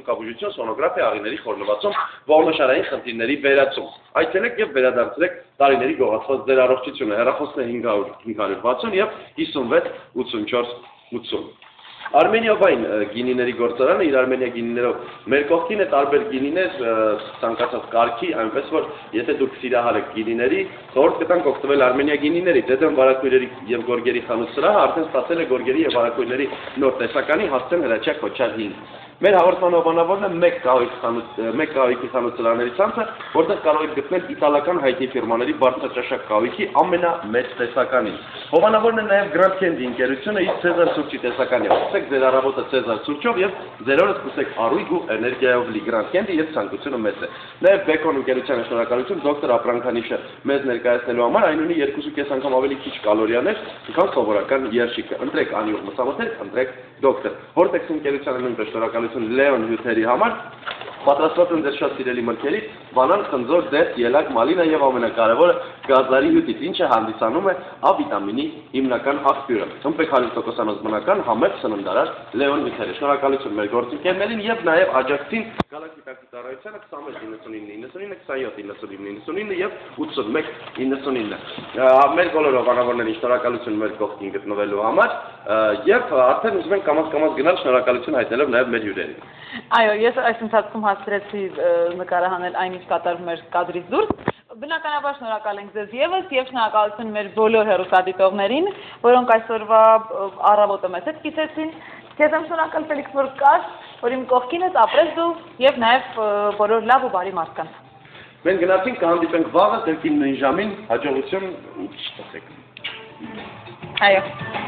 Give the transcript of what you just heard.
ելուստկաբուժություն, սոնոգրաֆիա, աղիների խորնվածում, ողնաշարային խնդիրների վերացում։ Այցելեք եւ վերադարձրեք տարիների գողացված ձեր առողջությունը։ Հեռախոսն է 560 եւ 56 84 80։ Արմենիովային գինիների գործարանը իր Արմենիա գինիներով մեր կողքին է տարբեր գինիներ ցանկացած կարգի, այնպես որ եթե դուք սիրահար եք գինիների, խորհուրդ կտանք օգտվել Արմենիա գինիների, դեպի վարակույրերի եւ գորգերի խանութ սրահը արդեն ստացել է գորգերի եւ վարակույրների նոր տեսականի հասցեն հրաչյա Քոչար 5։ Մեր հաղորդման հովանավորն է մեկ կահույքի խանութ սրահների ցանցը, որտեղ կարող եք գտնել իտալական հայտնի ֆիրմաների բարձրաճաշակ կահույքի ամենամեծ տեսականին։ Հովանավորն է նաև Grand Candy ընկերությունը իր Ցեզար սուրճի տեսականին։ Սկսեք ձեր առավոտը Ցեզար սուրճով եւ ձեր օրը սկսեք առույգ ու էներգիայով լի Grand Candy եւ ցանկությունը մեծ է։ Նաև Բեկոն ընկերությանը շնորհակալություն դոկտոր Ապրանքանիշը մեզ ներկայացնելու համար, այն ունի 2.5 անգամ ավելի քիչ կալորիաներ, քան սովորական երշիկը։ Ընտրեք անյուղ մսամթերք, ընտրեք դոկտոր։ Հորտեքս ընկերությանը նույնպես շնորհակալություն Լեոն հյութերի համար, պատրաստված են ձեր շատ սիրելի մրգերից, բանան, խնձոր, դեղց, ելակ, մալինա եւ ամենակարևորը գազարի հյութից, ինչը հանդիսանում է A վիտամինի հիմնական աղբյուրը։ Ըմպեք 100%-անոց բնական համեղ սննդարար Լեոն հյութերը։ Շնորհակալություն մեր գործընկերներին եւ նաեւ աջակցին Գալակտիկա ծառայությանը 2199 եւ 8199 մեր բոլոր հովանավորներին շնորհակալություն մեր կողքին գտնվելու համար եւ արդեն ուզում ենք կամաց գնալ շնորհակալություն հայտնելով նաեւ մեր հյուրերին։ Այո, ես այս ընթացքում հասցրեցի նկարահանել այնինչ կատարվում էր կադրից դուրս։ Բնականաբար շնորհակալ ենք ձեզ եւս եւ շնորհակալություն մեր բոլոր հեռուստադիտողներին, որոնք այսօրվա առավոտը մեզ հետ կիսեցին։ Քեզ եմ շնորհակալ Ֆելիքս, որ կար, որ իմ կողքին ես, ապրես դու եւ նաեւ բոլոր լավ ու բարի մարդկանց։ Մենք գնացինք կհանդիպենք վաղը դեպի նույն ժամին, հաջողություն ու ճիշտ ասեք։ Այո։